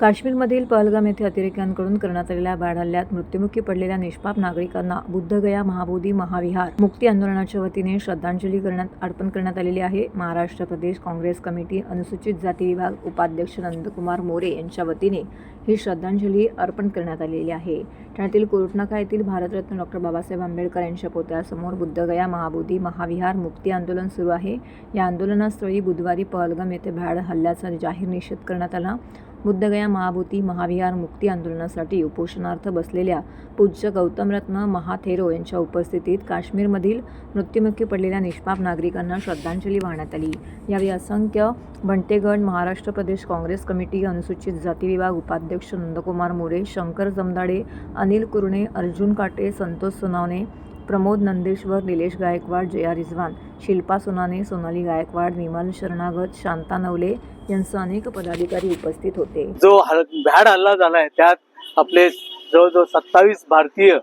काश्मीरमधील पहलगाम येथे अतिरेक्यांकडून करण्यात आलेल्या भ्याड हल्ल्यात मृत्युमुखी पडलेल्या निष्पाप नागरिकांना बुद्धगया महाबोधी महाविहार मुक्ती आंदोलनाच्या वतीने श्रद्धांजली अर्पण करण्यात आलेली आहे। महाराष्ट्र प्रदेश काँग्रेस कमिटी अनुसूचित जाती विभाग उपाध्यक्ष नंदकुमार मोरे यांच्या वतीने ही श्रद्धांजली अर्पण करण्यात आलेली आहे। ठाण्यातील कोर्टनाका येथील भारतरत्न डॉ. बाबासाहेब आंबेडकर यांच्या पुतळ्यासमोर बुद्धगया महाबोधी महाविहार मुक्ती आंदोलन सुरू आहे। या आंदोलनास्थळी बुधवारी पहलगाम येथे भ्याड हल्ल्याचा जाहीर निषेध करण्यात आला। बुद्धगया महाबोधी महाविहार मुक्ती आंदोलनासाठी उपोषणार्थ बसलेल्या पूज्य गौतमरत्न महाथेरो यांच्या उपस्थितीत काश्मीरमधील मृत्युमुखी पडलेल्या निष्पाप नागरिकांना श्रद्धांजली वाहण्यात आली। यावेळी असंख्य बंटेगड महाराष्ट्र प्रदेश काँग्रेस कमिटी अनुसूचित जाती विभाग उपाध्यक्ष नंदकुमार मोरे, शंकर जमदाडे, अनिल कुरणे, अर्जुन काटे, संतोष सोनावणे, प्रमोद नंदेश्वर, निलेश गायकवाड, जया रिजवान, शिल्पा सोनाने, सोनाली गायकवाड, विमल शरणागत, शांता नवले यांसह अनेक पदाधिकारी उपस्थित होते। जो भ्याड हल्ला झालाय त्यात आपले जवळजवळ 27 भारतीय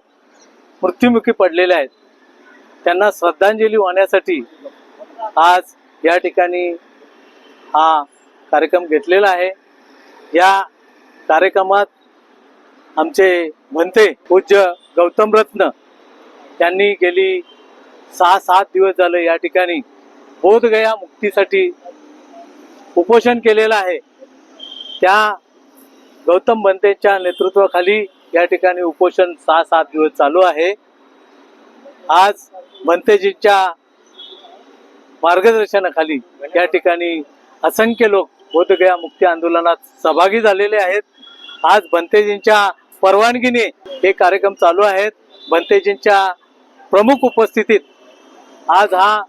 मृत्युमुखी पडलेले आहेत। त्यांना श्रद्धांजली वाहण्यासाठी आज या ठिकाणी हा कार्यक्रम घेतलेला आहे। या कार्यक्रमात आमचे म्हणते पूज्य गौतमरत्न त्यांनी गेली 6-7 दिवस झाले या ठिकाणी बोधगया मुक्तीसाठी उपोषण केलेलं आहे। त्या गौतम बनतेच्या नेतृत्वाखाली या ठिकाणी उपोषण 6-7 दिवस चालू आहे। आज बनतेजींच्या मार्गदर्शनाखाली या ठिकाणी असंख्य लोक बोधगया मुक्ती आंदोलनात सहभागी झालेले आहेत। आज बनतेजींच्या परवानगीने हे कार्यक्रम चालू आहेत। बनतेजींच्या प्रमुख उपस्थितीत आज हा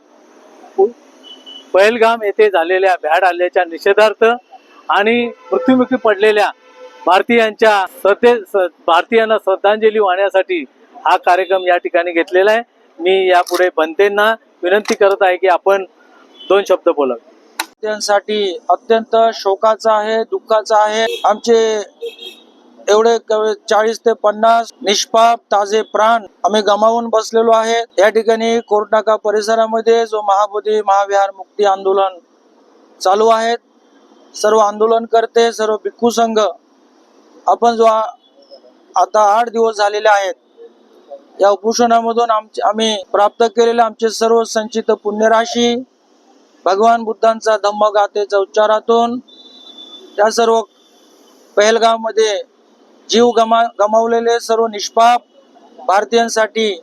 पहलगाम येथे झालेल्या भ्याड हल्ल्याच्या निषेधार्थ आणि मृत्युमुखी पडलेल्या भारतीयांना श्रद्धांजली वाहण्यासाठी हा कार्यक्रम या ठिकाणी घेतलेला आहे। मी यापुढे बनतेंना विनंती करत आहे की आपण 2 शब्द बोलावे। त्यांसाठी अत्यंत शोकाचा आहे, दुःखाचा आहे। आमचे एवढे 40 ते 50 निष्पाप ताजे प्राण आम्ही गमावून बसलेलो आहे। या ठिकाणी कोर्टनाका परिसरामध्ये जो महाबोधी महाविहार मुक्ती आंदोलन चालू आहे, सर्व आंदोलनकर्ते, सर्व भिक्खू संघ आपण जो आता 8 दिवस झालेले आहेत, या उपोषणामधून आम्ही प्राप्त केलेले आमचे सर्व संचित पुण्यराशी भगवान बुद्धांचा धम्मगाथेच्या उच्चारातून त्या सर्व पहलगाम मध्ये जीव गमावलेले सर्व निष्पाप भारतीयांसाठी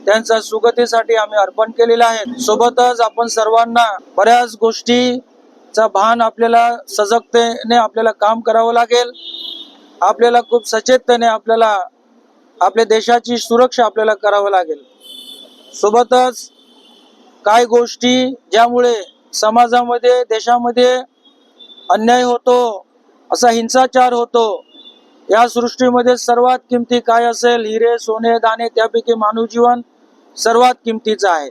त्यांच्या सुगतीसाठी आम्ही अर्पण केलेले आहे। सोबतच आपण सर्वांना बऱ्याच गोष्टीचा भान आपल्याला सजगतेने आपल्याला काम करावं लागेल। आपल्याला खूप सचेतपणे आपल्याला आपल्या देशाची सुरक्षा आपल्याला करावं लागेल। सोबतच काही गोष्टी ज्यामुळे समाजामध्ये देशामध्ये अन्याय होतो, असा हिंसाचार होतो, या सृष्टीमध्ये सर्वात किमती काय असेल? हिरे, सोने, दाणे, त्यापैकी मानव जीवन सर्वात किमतीचं आहे।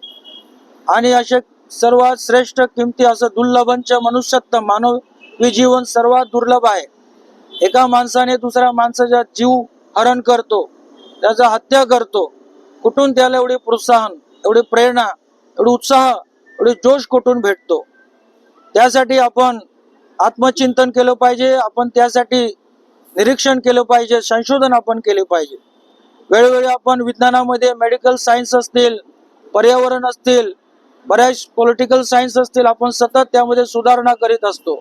आणि असे सर्वात श्रेष्ठ किमती असं दुर्लभंच मनुष्यत्व मानवी जीवन सर्वात दुर्लभ आहे। एका माणसाने दुसऱ्या माणसाचा जीव हरण करतो, त्याचा हत्या करतो, कुठून त्याला एवढे प्रोत्साहन, एवढी प्रेरणा, एवढा उत्साह, एवढे जोश कुठून भेटतो? त्यासाठी आपण आत्मचिंतन केलं पाहिजे। आपण त्यासाठी निरीक्षण केलं पाहिजे, संशोधन आपण केले पाहिजे। वेळोवेळी आपण विज्ञानामध्ये मेडिकल सायन्स असतील, पर्यावरण असतील, बऱ्याच पॉलिटिकल सायन्स असतील, आपण सतत त्यामध्ये सुधारणा करीत असतो।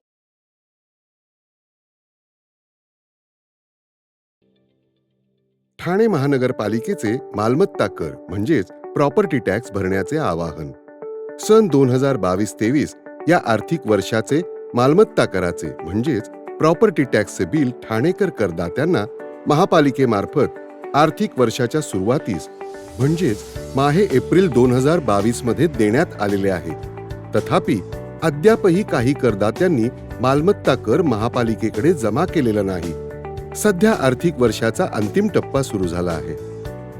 ठाणे महानगरपालिकेचे मालमत्ता कर म्हणजेच प्रॉपर्टी टॅक्स भरण्याचे आवाहन। सन 2022-23 या आर्थिक वर्षाचे मालमत्ता कराचे म्हणजेच प्रॉपर्टी टॅक्सचे बिल ठाणेकर करदात्यांना महापालिकेमार्फत आर्थिक वर्षाच्या सुरुवातीस म्हणजेच माहे एप्रिल 2022 मध्ये देण्यात आलेले आहे। तथापि अद्यापही काही करदात्यांनी मालमत्ता कर महापालिकेकडे जमा केलेला नाही। सध्या आर्थिक वर्षाचा अंतिम टप्पा सुरू झाला आहे।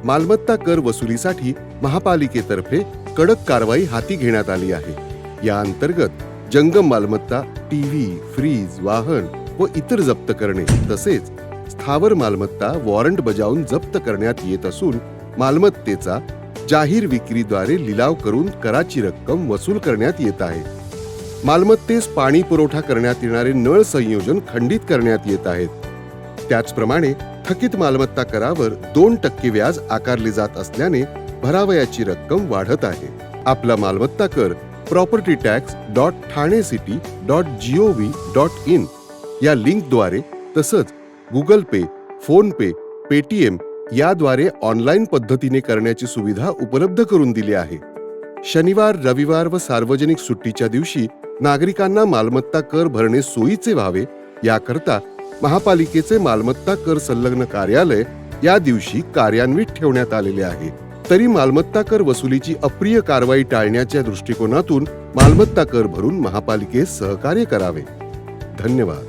मालमत्ता कर वसुलीसाठी महापालिकेतर्फे कडक कारवाई हाती घेण्यात आली आहे। या अंतर्गत जंगम मालमत्ता, टीव्ही, फ्रीज, वाहन व इतर जप्त करणे तसेच स्थावर मालमत्ता वॉरंट बजावून जप्त करण्यात येत असून मालमत्तेचा जाहीर विक्रीद्वारे लिलाव करून कराची रक्कम वसूल करण्यात येत आहे। मालमत्तेस पाणी पुरवठा करण्यात येणारे नळ संयोजन खंडित करण्यात येत आहेत। त्याचप्रमाणे थकीत मालमत्ता करावर 2% व्याज आकारले जात असल्याने भरावयाची रक्कम वाढत आहे. आपला मालमत्ता कर propertytax.thanecity.gov.in या लिंकद्वारे तसंच गुगल पे, फोन पे, पेटीएम याद्वारे ऑनलाईन पद्धतीने करण्याची सुविधा उपलब्ध करून दिली आहे. शनिवार, रविवार व सार्वजनिक सुट्टीच्या दिवशी नागरिकांना मालमत्ता कर भरणे सोयीचे व्हावे याकरता महापालिकेचे मालमत्ता कर संलग्न कार्यालय या दिवशी कार्यान्वित ठेवण्यात आलेले आहे. तरी मालमत्ता कर वसुलीची अप्रिय कारवाई टाळण्याच्या दृष्टिकोनातून मालमत्ता कर भरून महापालिकेस सहकार्य करावे. धन्यवाद.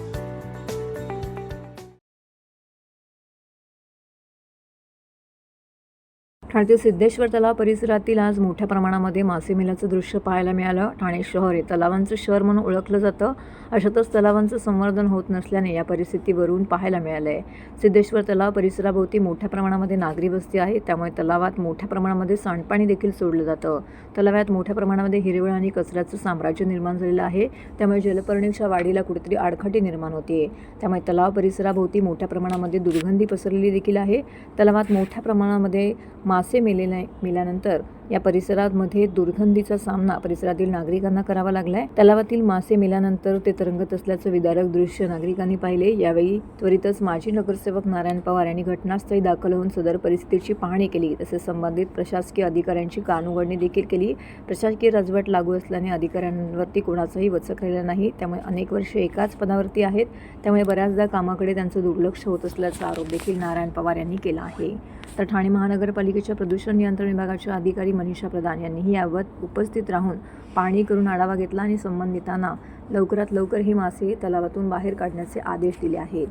ठाण्यातील सिद्धेश्वर तलाव परिसरातील आज मोठ्या प्रमाणामध्ये मासे मेल्याचं दृश्य पाहायला मिळालं. ठाणे शहर हे तलावांचं शहर म्हणून ओळखलं जातं. अशातच तलावांचं संवर्धन होत नसल्याने या परिस्थितीवरून पाहायला मिळालंय. सिद्धेश्वर तलाव परिसराभोवती मोठ्या प्रमाणामध्ये नागरी वस्ती आहे, त्यामुळे तलावात मोठ्या प्रमाणामध्ये सांडपाणी देखील सोडलं जातं. तलावात मोठ्या प्रमाणामध्ये हिरवळ आणि कचऱ्याचं साम्राज्य निर्माण झालेलं आहे, त्यामुळे जलपर्णीच्या वाढीला कुठेतरी आडकाठी निर्माण होते. त्यामुळे तलाव परिसराभोवती मोठ्या प्रमाणामध्ये दुर्गंधी पसरलेली देखील आहे. तलावात मोठ्या प्रमाणामध्ये मासे मेल्यानंतर या परिसरामध्ये दुर्गंधीचा सामना परिसरातील नागरिकांना करावा लागलाय. तलावातील मासे मेल्यानंतर ते तरंगत असल्याचं विदारक दृश्य नागरिकांनी पाहिले. यावेळी त्वरितच माजी नगरसेवक नारायण पवार यांनी घटनास्थळी दाखल होऊन सदर परिस्थितीची पाहणी केली. तसेच संबंधित प्रशासकीय अधिकाऱ्यांची कानउघडणी देखील केली. प्रशासकीय राजवट लागू असल्याने अधिकाऱ्यांवरती कोणाचाही वचक राहिला नाही, त्यामुळे अनेक वर्षे एकाच पदावरती आहेत, त्यामुळे बऱ्याचदा कामाकडे त्यांचं दुर्लक्ष होत असल्याचा आरोप देखील नारायण पवार यांनी केला आहे. तर ठाणे महानगरपालिकेच्या प्रदूषण नियंत्रण विभागाच्या अधिकारी मनीषा प्रधान यांनीही यावर उपस्थित राहून पाहणी करून आढावा घेतला आणि संबंधितांना लवकरात लवकर हे मासे तलावातून बाहेर काढण्याचे आदेश दिले आहेत.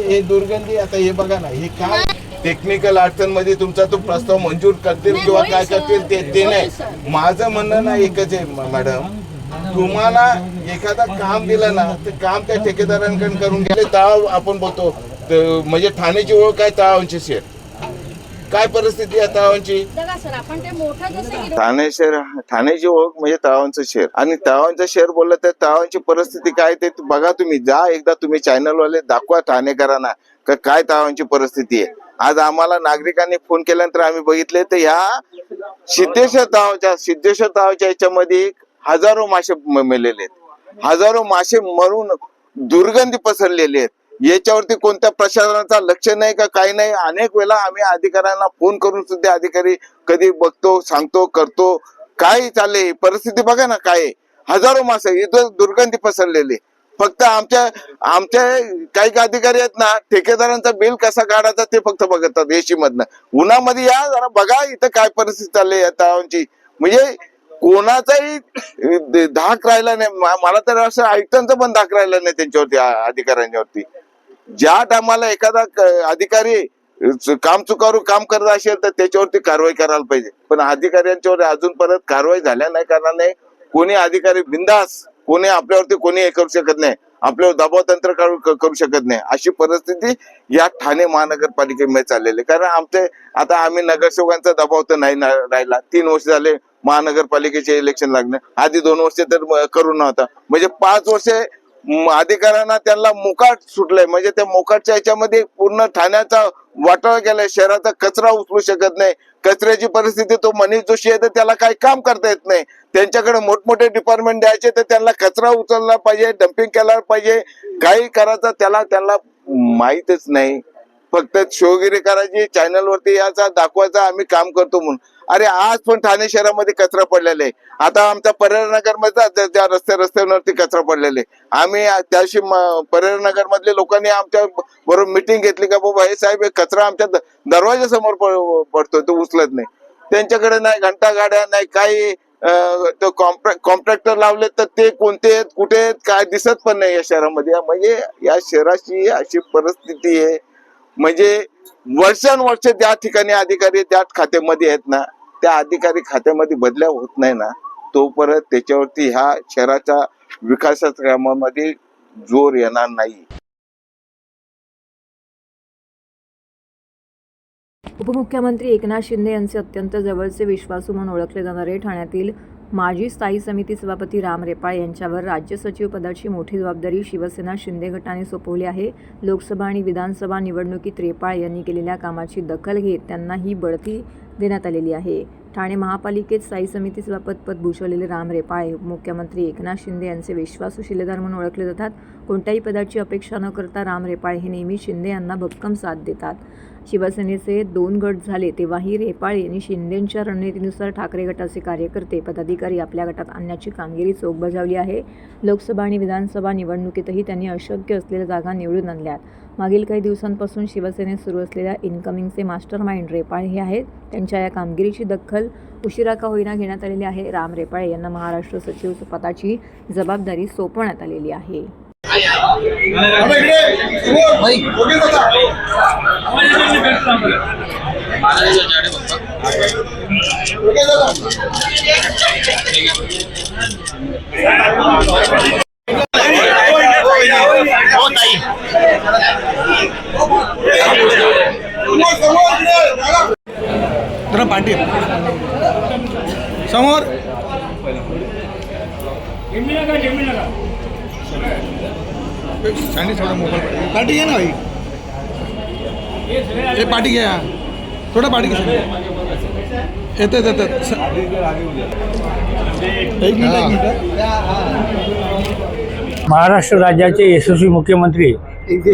हे दुर्गंधी आता हे बघा ना, हे काय टेक्निकल अडचण मध्ये तुमचा तो प्रस्ताव मंजूर करतील किंवा काय करतील ते नाही. माझं म्हणणं ना एकच आहे मॅडम, तुम्हाला एखादा काम दिलं ना तर काम त्या ठेकेदारांकडून करून गेले. तळाव आपण बोलतो म्हणजे ठाण्याची ओळख काय, तळावांची शेर काय परिस्थिती आहे तळावांची. ठाण्याची ओळख म्हणजे तळावांचं शेर, आणि तळावांचं शेर बोललं तर तळावांची परिस्थिती काय ते बघा तुम्ही. जा एकदा तुम्ही चॅनलवाले दाखवा ठाणेकरांना काय तळावांची परिस्थिती आहे. आज आम्हाला नागरिकांनी फोन केल्यानंतर आम्ही बघितले तर ह्या सिद्धेश्वर तळावाच्या याच्यामध्ये हजारो मासे मेलेले आहेत. हजारो मासे मरून दुर्गंधी पसरलेली आहेत. याच्यावरती कोणत्या प्रशासनाचा लक्ष नाही का काही नाही. अनेक वेळा आम्ही अधिकाऱ्यांना फोन करून सुद्धा अधिकारी कधी बघतो, सांगतो, करतो. काय चालले परिस्थिती बघा ना, काय हजारो मासे इथं दुर्गंधी पसरलेली. फक्त आमच्या काही अधिकारी आहेत ना, ठेकेदारांचा बिल कसा काढायचा ते फक्त बघतात एसी मधनं. उन्हामध्ये या जरा बघा इथं काय परिस्थिती चालली या तळावांची. म्हणजे कोणाचाही धाक राहिला नाही. मला तर असं ऐकतांचं पण धाक राहिला नाही त्यांच्यावरती, अधिकाऱ्यांच्यावरती. ज्या टायमाला एखादा अधिकारी काम चुकारू काम करत असेल तर त्याच्यावरती कारवाई करायला पाहिजे, पण अधिकाऱ्यांच्यावर अजून परत कारवाई झाल्या नाही कारणाने कोणी अधिकारी बिंदास कोणी आपल्यावरती कोणी हे करू शकत नाही, आपल्यावर दबाव तंत्र करू शकत नाही. अशी परिस्थिती या ठाणे महानगरपालिकेमध्ये चाललेली. कारण आता आम्ही नगरसेवकांचा दबाव तर नाही राहिला. 3 वर्ष झाले महानगरपालिकेचे इलेक्शन लागणे, आधी 2 वर्ष तर करू नव्हता. म्हणजे 5 वर्षे अधिकाऱ्यांना त्यांना मोकाट सुटलंय. म्हणजे त्या मोकाटच्या याच्यामध्ये पूर्ण ठाण्याचा वाटाळा गेलाय. शहराचा कचरा उचलू शकत नाही. कचऱ्याची परिस्थिती तो मनीष जोशी आहे तर त्याला काही काम करता येत नाही. त्यांच्याकडे मोठमोठे डिपार्टमेंट द्यायचे तर त्यांना कचरा उचलला पाहिजे, डम्पिंग केला पाहिजे, काही करायचं त्यांना माहीतच नाही. फक्त शोगिरी करायची, चॅनलवरती याचा दाखवायचा आम्ही काम करतो म्हणून. अरे आज पण ठाणे शहरामध्ये कचरा पडलेला आहे. आता आमच्या पर्यटनगर मध्ये ज्या रस्त्यावरती कचरा पडलेले, आम्ही त्याशी पर्यटनगर मधल्या लोकांनी आमच्या बरोबर मिटिंग घेतली का बाबा हे साहेब कचरा आमच्या दरवाजा समोर पडतोय तो उचलत नाही. त्यांच्याकडे नाही घंटा गाड्या नाही काही. तो कॉन्ट्रॅक्टर लावले तर ते कोणते आहेत कुठे आहेत काय दिसत पण नाही या शहरामध्ये. म्हणजे या शहराची अशी परिस्थिती आहे. म्हणजे वर्षानुवर्ष ज्या ठिकाणी अधिकारी त्या खात्यामध्ये आहेत ना, त्या अधिकारी खात्यामध्ये बदल्या होत नाही ना, तो परत त्याच्यावरती ह्या शहराच्या विकासाच्या कामामध्ये जोर येणार नाही. उपमुख्यमंत्री एकनाथ शिंदे यांचे अत्यंत जवळचे विश्वासू म्हणून ओळखले जाणारे ठाण्यातील माजी स्थायी समिती सभापती राम रेपाळ यांच्यावर राज्य सचिव पदाची मोठी जबाबदारी शिवसेना शिंदे गटाने सोपवली आहे. लोकसभा आणि विधानसभा निवडणुकीत रेपाळ यांनी केलेल्या कामाची दखल घेत त्यांना ही बढती देण्यात आलेली आहे. ठाणे महापालिकेत स्थायी समिती सभापतीपद भूषवलेले राम रेपाळ हे उपमुख्यमंत्री एकनाथ शिंदे यांचे विश्वासू शिलेदार म्हणून ओळखले जातात. कोणत्याही पदाची अपेक्षा न करता राम रेपाळ हे नेहमी शिंदे यांना भक्कम साथ देतात. शिवसेनेचे 2 गट झाले तेव्हाही रेपाळ यांनी शिंदेंच्या रणनीतीनुसार ठाकरे गटाचे कार्यकर्ते पदाधिकारी आपल्या गटात आणण्याची कामगिरी चोख बजावली आहे. लोकसभा आणि विधानसभा निवडणुकीतही त्यांनी अशक्य असलेल्या जागा निवडून आणल्यात. मागील काही दिवसांपासून शिवसेनेत सुरू असलेल्या इन्कमिंगचे मास्टर माइंड रेपाळ हे आहेत. त्यांच्या या कामगिरीची दखल उशिरा का होईना घेण्यात आलेली आहे. राम रेपाळ यांना महाराष्ट्र सचिव पदाची जबाबदारी सोपवण्यात आलेली आहे. जरा पाठी समोर थोड़ा मोबाईल पाठी घ्या ना भाई. हे पाठी घ्या थोडं पाठी घ्या. येत महाराष्ट्र राज्याचे यशस्वी मुख्यमंत्री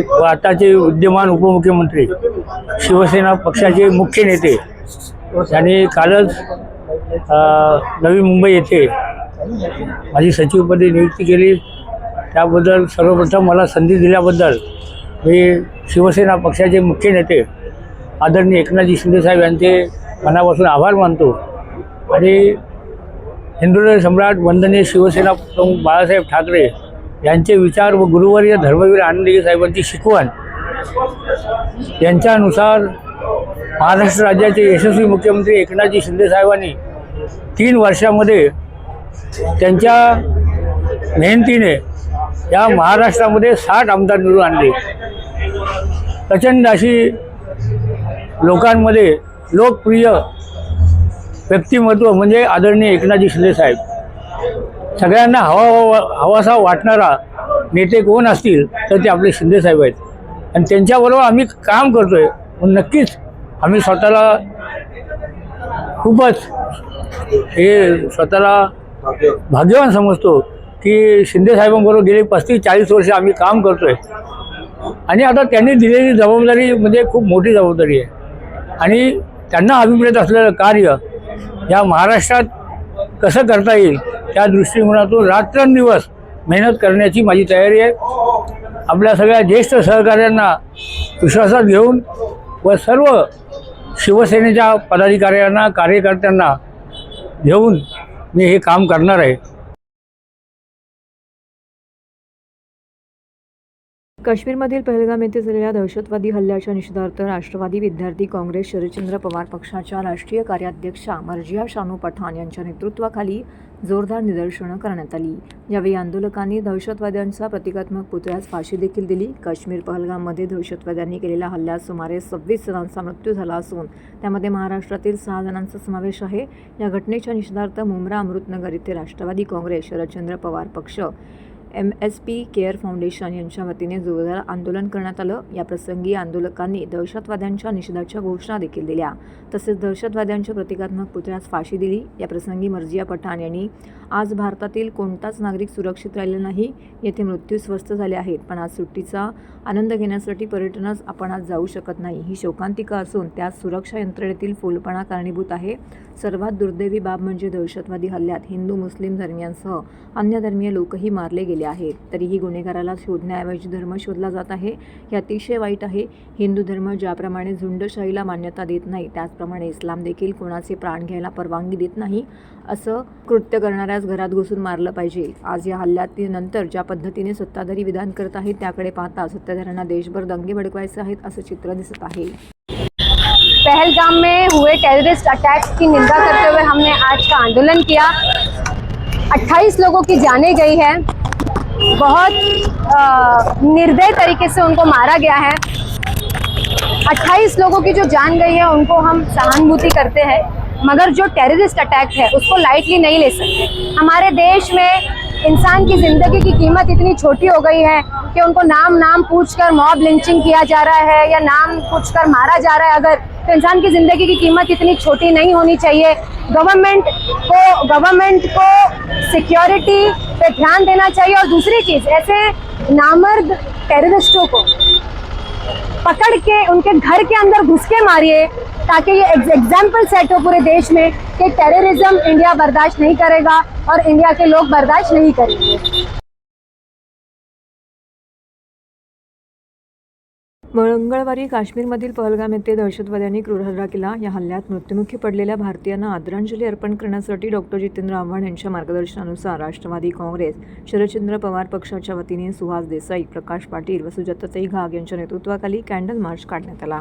व आताचे विद्यमान उपमुख्यमंत्री शिवसेना पक्षाचे मुख्य नेते यांनी कालच नवी मुंबई येथे माझी सचिवपदी नियुक्ती केली. त्याबद्दल सर्वप्रथम मला संधी दिल्याबद्दल मी शिवसेना पक्षाचे मुख्य नेते आदरणीय एकनाथजी शिंदेसाहेब यांचे मनापासून आभार मानतो. आणि हिंदुहृदय सम्राट वंदनीय शिवसेना प्रमुख बाळासाहेब ठाकरे यांचे विचार व गुरुवर्य धर्मवीर आनंदगी साहेबांची शिकवण यांच्यानुसार महाराष्ट्र राज्याचे यशस्वी मुख्यमंत्री एकनाथजी शिंदेसाहेबांनी 3 वर्षामध्ये त्यांच्या मेहनतीने या महाराष्ट्रामध्ये 60 आमदार निवडून आणले. प्रचंड अशी लोकांमध्ये लोकप्रिय व्यक्तिमत्व म्हणजे आदरणीय एकनाथजी शिंदेसाहेब. सगळ्यांना हवासा वाटणारा नेते कोण असतील तर ते आपले शिंदेसाहेब आहेत. आणि त्यांच्याबरोबर आम्ही काम करतो आहे. नक्कीच आम्ही स्वतःला खूपच स्वतःला भाग्यवान समजतो की शिंदेसाहेबांबरोबर गेली 35-40 वर्ष आम्ही काम करतो आहे. आणि आता त्यांनी दिलेली जबाबदारी म्हणजे खूप मोठी जबाबदारी आहे. आणि त्यांना अभिप्रेत असलेलं कार्य या महाराष्ट्रात कसं करता येईल त्या दृष्टिकोनातून रात्रंदिवस मेहनत करण्याची माझी तयारी आहे. आपल्या सगळ्या ज्येष्ठ सहकाऱ्यांना विश्वासात घेऊन व सर्व शिवसेनेच्या पदाधिकाऱ्यांना कार्यकर्त्यांना घेऊन मी हे काम करणार आहे. काश्मीरमधील पहलगाम येथे झालेल्या दहशतवादी हल्ल्याच्या निषेधार्थ राष्ट्रवादी विद्यार्थी काँग्रेस शरदचंद्र पवार पक्षाच्या राष्ट्रीय कार्याध्यक्षा मर्जिया शानू पठाण यांच्या नेतृत्वाखाली जोरदार निदर्शनं करण्यात आली. यावेळी आंदोलकांनी दहशतवाद्यांचा प्रतिकात्मक पुतळ्यास फाशी देखील दिली. काश्मीर पहलगाममध्ये दहशतवाद्यांनी केलेल्या हल्ल्यात सुमारे 26 जणांचा मृत्यू झाला असून त्यामध्ये महाराष्ट्रातील 6 जणांचा समावेश आहे. या घटनेच्या निषेधार्थ मुंब्रा अमृतनगर येथे राष्ट्रवादी काँग्रेस शरदचंद्र पवार पक्ष MSP केअर फाउंडेशन यांच्या वतीने जोरदार आंदोलन करण्यात आलं. याप्रसंगी आंदोलकांनी दहशतवाद्यांच्या निषेधाच्या घोषणा देखील दिल्या. तसेच दहशतवाद्यांच्या प्रतिकात्मक पुतळ्यास फाशी दिली. याप्रसंगी मर्जिया पठाण यांनी आज भारतातील कोणताच नागरिक सुरक्षित राहिला नाही. येथे मृत्यू स्वस्थ झाले आहेत, पण आज सुट्टीचा आनंद घेण्यासाठी पर्यटनच आपण आज जाऊ शकत नाही. ही शोकांतिका असून त्यात सुरक्षा यंत्रणेतील फोलपणा कारणीभूत आहे. सर्वात दुर्दैवी बाब म्हणजे दहशतवादी हल्ल्यात हिंदू मुस्लिम धर्मियांसह अन्य धर्मीय लोकही मारले गेले आहेत. तरीही गुन्हेगाराला शोधण्याऐवजी धर्म शोधला जात आहे. हे अतिशय वाईट आहे. हिंदू धर्म ज्याप्रमाणे झुंडशाहीला मान्यता देत नाही त्याचप्रमाणे इस्लाम देखील कोणाचे प्राण घ्यायला परवानगी देत नाही. असं कृत्य करणाऱ्यास घरात घुसून मारलं पाहिजे. आज या हल्ल्यानंतर ज्या पद्धतीने सत्ताधारी विधान करत आहेत त्याकडे पाहता सत्ताधाऱ्यांना देशभर दंगे भडकवायचे आहेत असं चित्र दिसत आहे. पहलगाम में हुए टेररिस्ट अटैक्स की निंदा करते हुए हमने आज का आंदोलन किया. 28 लोगों की जानें गई है. बहुत निर्दय तरीके से उनको मारा गया है. 28 लोगों की जो जान गई है उनको हम सहानुभूति करते हैं. मगर जो टेररिस्ट अटैक है उसको लाइटली नहीं ले सकते। हमारे देश में इंसान की ज़िंदगी की कीमत इतनी छोटी हो गई है कि उनको नाम पूछकर मॉब लिंचिंग किया जा रहा है या नाम पूछकर मारा जा रहा है। अगर तो इंसान की ज़िंदगी की कीमत इतनी छोटी नहीं होनी चाहिए। गवर्नमेंट को सिक्योरिटी पे ध्यान देना चाहिए। और दूसरी चीज़, ऐसे नामर्द टेररिस्टों को पकड़ के उनके घर के अंदर घुस के मारिए, ताकि ये एग्जाम्पल सेट हो पूरे देश में कि टेररिज्म इंडिया बर्दाश्त नहीं करेगा और इंडिया के लोग बर्दाश्त नहीं करेंगे। मंगळवारी काश्मीरमधील पहलगाम येथे दहशतवाद्यांनी क्रूर हल्ला केला। या हल्ल्यात मृत्युमुखी पडलेल्या भारतीयांना आदरांजली अर्पण करण्यासाठी डॉक्टर जितेंद्र आव्हाड यांच्या मार्गदर्शनानुसार राष्ट्रवादी काँग्रेस, शरदचंद्र पवार पक्षाच्या वतीने सुहास देसाई, प्रकाश पाटील व सुजाताताई घाग यांच्या नेतृत्वाखाली कॅन्डल मार्च काढण्यात आला।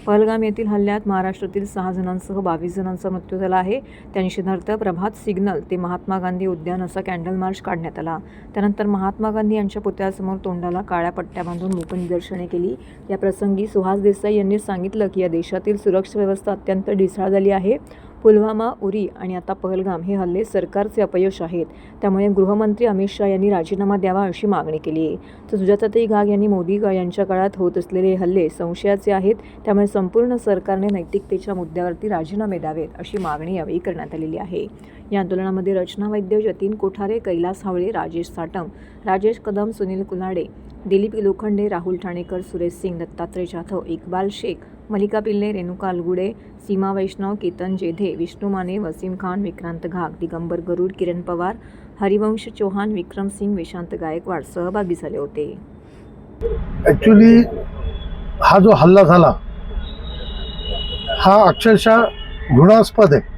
पहलगाम येथील हल्ल्यात महाराष्ट्रातील 6 जणांसह 22 जणांचा मृत्यू झाला आहे। त्या निषेधार्थ प्रभात सिग्नल ते महात्मा गांधी उद्यान असा कॅन्डल मार्च काढण्यात आला। त्यानंतर महात्मा गांधी यांच्या पुतळ्यासमोर तोंडाला काळ्या पट्ट्या बांधून मूक निदर्शने केली। या प्रसंगी सुहास देसाई यांनी सांगितलं की या देशातील सुरक्षा व्यवस्था अत्यंत ढिसाळ झाली आहे। पुलवामा, उरी आणि आता पहलगाम हे हल्ले सरकारचे अपयश आहेत। त्यामुळे गृहमंत्री अमित शाह यांनी राजीनामा द्यावा अशी मागणी केली आहे। तर सुजाताताई घाग यांनी मोदी यांच्या काळात होत असलेले हल्ले संशयाचे आहेत, त्यामुळे संपूर्ण सरकारने नैतिकतेच्या मुद्द्यावरती राजीनामे द्यावेत अशी मागणी यावेळी करण्यात आलेली आहे। या आंदोलनामध्ये रचना वैद्य, जतीन कोठारे, कैलास हावळे, राजेश साटम, राजेश कदम, सुनील कुलाडे, दिलीप लोखंडे, राहुल ठाणेकर, सुरेश सिंग, दत्तात्रय जाधव, इक्बाल शेख, मलिका पिल्ले, रेणुका अलगुडे, सीमा वैष्णव, केतन जेधे, विष्णू माने, वसीम खान, विक्रांत घाग, दिगंबर गरुड, किरण पवार, हरिवंश चौहान, विक्रम सिंग, विशांत गायकवाड सहभागी झाले होते। ॲक्च्युली हा जो हल्ला झाला हा अक्षरशः घृणास्पद आहे।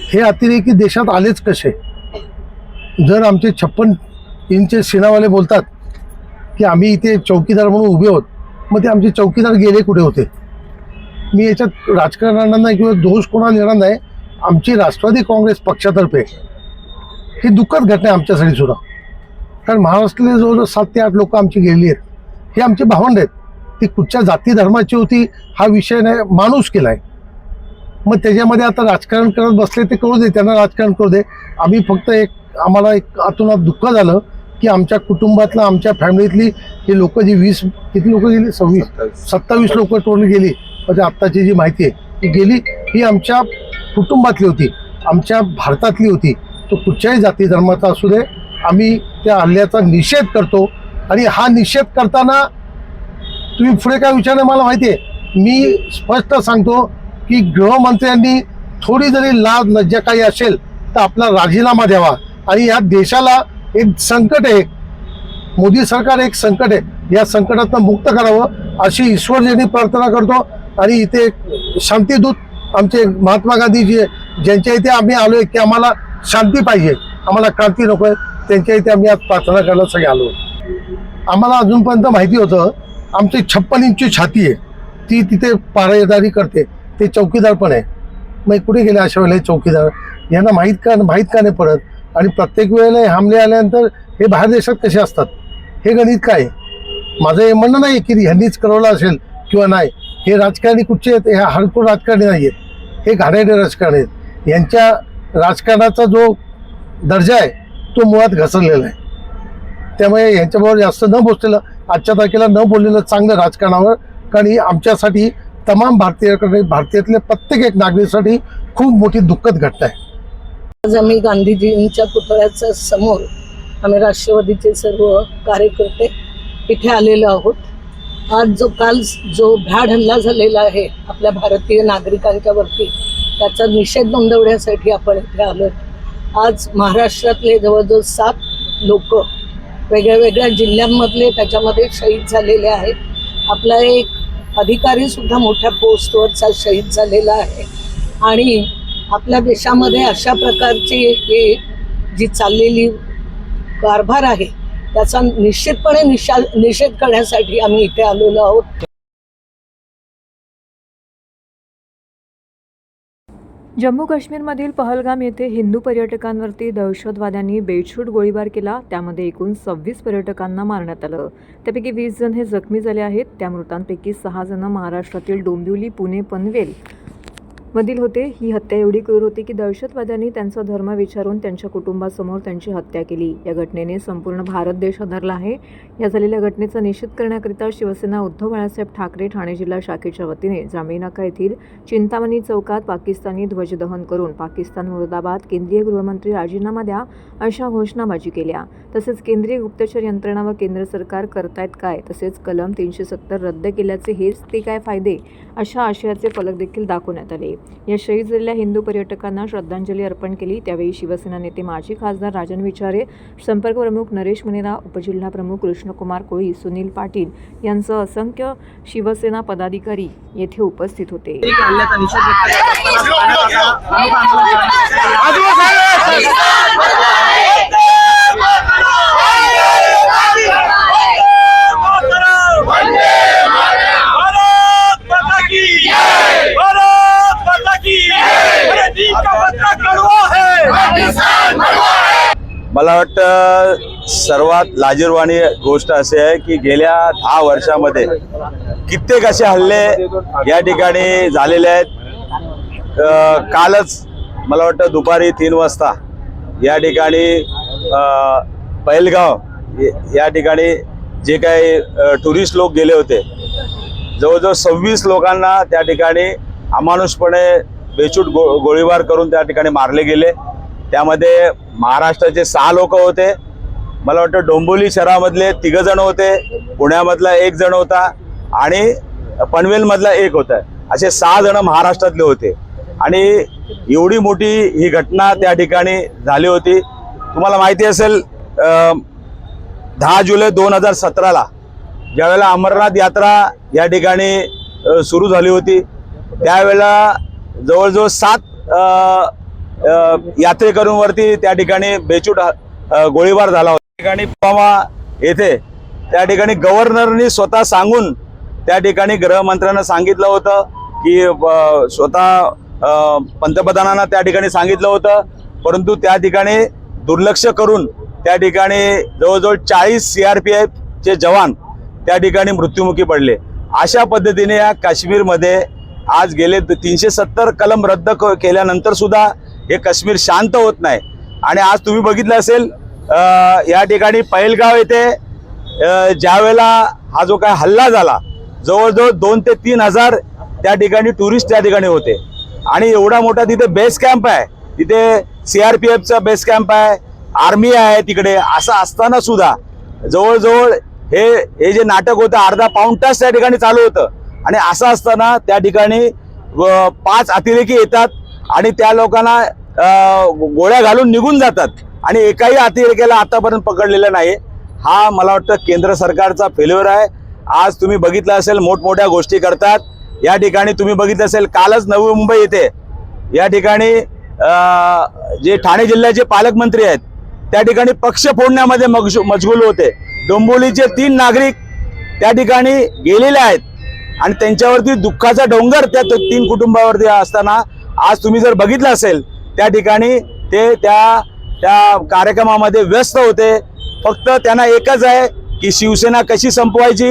हे अतिरेकी देशात आलेच कसे? जर आमचे 56 इंच सीनावाले बोलतात की आम्ही इथे चौकीदार म्हणून उभे आहोत, मग ते आमचे चौकीदार गेले कुठे होते? मी याच्यात राजकारण्यांना किंवा दोष कोणाला देणार नाही। आमची राष्ट्रवादी काँग्रेस पक्षातर्फे ही दुःखद घटना आहे आमच्यासाठी सुद्धा, कारण महाराष्ट्रातले जवळजवळ 7 ते 8 लोक आमची गेलेली आहेत। हे आमचे भावंड आहेत। ती कुठच्या जाती धर्माची होती हा विषय नाही, माणूस केलाय। मग त्याच्यामध्ये आता राजकारण करत बसले ते करू दे, त्यांना राजकारण करू दे। आम्ही फक्त आम्हाला एक आतून दुःख झालं की आमच्या कुटुंबातलं, आमच्या फॅमिलीतली ही लोक जी 20 किती लोक गेली, 27 लोक टोटल गेली, म्हणजे आत्ताची जी माहिती आहे ती गेली, ही आमच्या कुटुंबातली होती, आमच्या भारतातली होती। तो कुठच्याही जाती धर्माचा असू दे, आम्ही त्या हल्ल्याचा निषेध करतो। आणि हा निषेध करताना तुम्ही पुढे काय विचारले मला माहिती आहे, मी स्पष्ट सांगतो की गृहमंत्र्यांनी थोडी जरी लाज लज्जा काही असेल तर आपला राजीनामा द्यावा। आणि या देशाला एक संकट आहे, मोदी सरकार एक संकट आहे, या संकटातून मुक्त करावं अशी ईश्वरजनी प्रार्थना करतो। आणि इथे शांतीदूत आमचे महात्मा गांधीजी ज्यांच्या इथे आम्ही आलोय की आम्हाला शांती पाहिजे, आम्हाला क्रांती नको आहे, त्यांच्या इथे आम्ही आज प्रार्थना करायला सगळे आलो। आम्हाला अजूनपर्यंत माहिती होतं आमची 56 इंची छाती आहे, ती तिथे पाहरेदारी करते, ते चौकीदार पण आहे। मग कुठे गेले अशा वेळेला चौकीदार? यांना माहीत का नाही पडत? आणि प्रत्येक वेळेला हमले आल्यानंतर हे बाहेर देशात कसे असतात? हे गणित काय? माझं हे म्हणणं नाही की ह्यांनीच कळवलं असेल किंवा नाही। हे राजकारणी कुठचे आहेत? हे हडकोड राजकारणी नाही आहेत, हे घाणेरडे राजकारणी आहेत। यांच्या राजकारणाचा जो दर्जा आहे तो मुळात घसरलेला आहे। त्यामुळे यांच्याबरोबर जास्त न बोललेलं, आजच्या तारखेला न बोललेलं चांगलं राजकारणावर, कारण ही आमच्यासाठी तमाम भारतीयातल्या प्रत्येक एक नागरिकासाठी खूप मोठी दुःखद घटना आहे। आज आम्ही गांधीजींच्या पुतळ्याच्या समोर आम्ही राष्ट्रवादीचे सर्व कार्यकर्ते इथे आलेलो आहोत। आज काल जो भ्याड हल्ला झालेला आहे आपल्या भारतीय नागरिकांच्या वरती, त्याचा निषेध नोंदवण्यासाठी आपण इथे आलो। आज महाराष्ट्रातले जवळजवळ 7 लोक वेगळ्या वेगळ्या जिल्ह्यांमधले त्याच्यामध्ये शहीद झालेले आहेत। आपला एक अधिकारी सुद्धा मोठ्या पोस्टवरचा शहीद झालेला आहे। आणि आपल्या देशामध्ये अशा प्रकारची जी चाललेली कारभार आहे त्याचा निश्चितपणे निषेध करण्यासाठी आम्ही इथे आलेलो आहोत। जम्मू काश्मीरमधील पहलगाम येथे हिंदू पर्यटकांवरती दहशतवाद्यांनी बेछूट गोळीबार केला। त्यामध्ये एकूण 26 पर्यटकांना मारण्यात आलं। त्यापैकी 20 जण हे जखमी झाले आहेत। त्या मृतांपैकी 6 जण महाराष्ट्रातील डोंबिवली, पुणे, पनवेल मधील होते. ही हत्या एवढी क्रूर होती की दहशतवाद्यांनी त्यांचा धर्म विचारून त्यांच्या कुटुंबासमोर त्यांची हत्या केली. या घटनेने संपूर्ण भारत देश हादरला आहे. या झालेल्या घटनेचा निषेध करण्याकरिता शिवसेना उद्धव बाळासाहेब ठाकरे ठाणे जिल्हा शाखेच्या वतीने जांभई नाका येथील चिंतामणी चौकात पाकिस्तानी ध्वजदहन करून पाकिस्तान मुर्दाबाद, केंद्रीय गृहमंत्री राजीनामा द्या अशा घोषणाबाजी केल्या. तसेच केंद्रीय गुप्तचर यंत्रणा व केंद्र सरकार करतायत काय, तसेच कलम 370 रद्द केल्याचे हेच ते काय फायदे अशा आशयाचे फलक देखील दाखवण्यात आले. या शहीद झालेल्या हिंदू पर्यटकांना श्रद्धांजली अर्पण केली. त्यावेळी शिवसेना नेते माजी खासदार राजन विचारे, संपर्क प्रमुख नरेश मुनेरा, उपजिल्हा प्रमुख कृष्णकुमार कोळी, सुनील पाटील यांसह असंख्य शिवसेना पदाधिकारी येथे उपस्थित होते. हल्ल्याचा निषेध व्यक्त करत मला वाटतं सर्वात लाजिरवाणी गोष्ट अशी आहे की गेल्या 10 वर्षामध्ये कित्येक असे हल्ले या ठिकाणी झालेले आहेत. कालच मला वाटतं दुपारी 3 वाजता या ठिकाणी पहलगाव या ठिकाणी जे काही टुरिस्ट लोक गेले होते, जवळजवळ 26 लोकांना त्या ठिकाणी अमानुषपणे बेछूट गोळीबार करून त्या ठिकाणी मारले गेले. त्यामध्ये महाराष्ट्राचे 6 लोक होते. मला वाटतं डोंबिवली शहरामधले 3 जण होते, पुण्यामधला 1 जण होता आणि पनवेलमधला 1 होता. असे 6 जण महाराष्ट्रातले होते आणि एवढी मोठी ही घटना त्या ठिकाणी झाली होती. तुम्हाला माहिती असेल 10 जुलै 2017ला ज्यावेळेला अमरनाथ यात्रा या ठिकाणी सुरू झाली होती, त्यावेळेला जवळजवळ 7 यात्रेकरूंवरती त्या ठिकाणी बेछूट गोळीबार झाला होता. त्या ठिकाणी पुलवामा येथे त्या ठिकाणी गव्हर्नरनी स्वतः सांगून त्या ठिकाणी गृहमंत्र्यांना सांगितलं होतं की स्वतः पंतप्रधानांना त्या ठिकाणी सांगितलं होतं, परंतु त्या ठिकाणी दुर्लक्ष करून त्या ठिकाणी जवळजवळ 40 CRPFचे जवान त्या ठिकाणी मृत्युमुखी पडले. अशा पद्धतीने या काश्मीरमध्ये आज गेले 370 कलम रद्द केल्यानंतर सुद्धा हे काश्मीर शांत होत नाही. आणि आज तुम्ही बघितलं असेल या ठिकाणी पहलगाव येथे ज्यावेळेला हा जो काय हल्ला झाला, जवळजवळ 2 ते 3 हजार त्या ठिकाणी टुरिस्ट त्या ठिकाणी होते आणि एवढा मोठा तिथे बेस कॅम्प आहे, तिथे CRPFचा बेस कॅम्प आहे, आर्मी आहे तिकडे. असं असताना सुद्धा जवळजवळ हे जे नाटक होतं अर्धा पाऊण तास त्या ठिकाणी चालू होतं आणि असं असताना त्या ठिकाणी 5 अतिरेकी येतात आणि त्या लोकांना गोळ्या घालून निघून जातात आणि एकाही अतिरेक्याला आतापर्यंत पकडलेलं नाही. हा मला वाटतं केंद्र सरकारचा फेल्युअर आहे. आज तुम्ही बघितलं असेल मोठमोठ्या गोष्टी करतात. या ठिकाणी तुम्ही बघितलं असेल कालच नवी मुंबई येथे या ठिकाणी जे ठाणे जिल्ह्याचे पालकमंत्री आहेत त्या ठिकाणी पक्ष फोडण्यामध्ये मशगूल होते. डोंबिवलीचे 3 नागरिक त्या ठिकाणी गेलेले आहेत आणि त्यांच्यावरती दुःखाचा डोंगर त्या 3 कुटुंबावरती असताना आज तुम्ही जर बघितलं असेल त्या ठिकाणी ते त्या कार्यक्रमामध्ये व्यस्त होते. फक्त त्यांना एकच आहे की शिवसेना कशी संपवायची,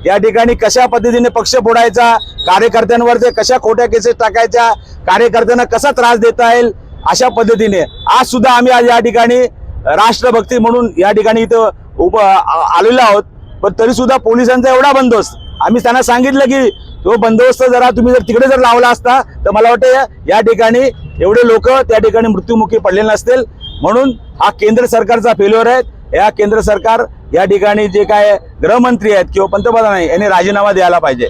या ठिकाणी कशा पद्धतीने पक्ष फोडायचा, कार्यकर्त्यांवर कशा खोट्या केसेस टाकायच्या, कार्यकर्त्यांना कसा त्रास देता येईल, अशा पद्धतीने आज सुद्धा आम्ही आज या ठिकाणी राष्ट्रभक्ती म्हणून या ठिकाणी इथं आलेलो आहोत. पण तरी सुद्धा पोलिसांचा एवढा बंदोबस्त, आम्ही त्यांना सांगितलं की तो बंदोबस्त जरा तुम्ही जर तिकडे जर लावला असता तर मला वाटतं या ठिकाणी एवढे लोक त्या ठिकाणी मृत्युमुखी पडलेले नसतील. म्हणून हा केंद्र सरकारचा फेल्युअर आहे. या केंद्र सरकार या ठिकाणी जे काय गृहमंत्री आहेत किंवा पंतप्रधान आहेत यांनी राजीनामा द्यायला पाहिजे.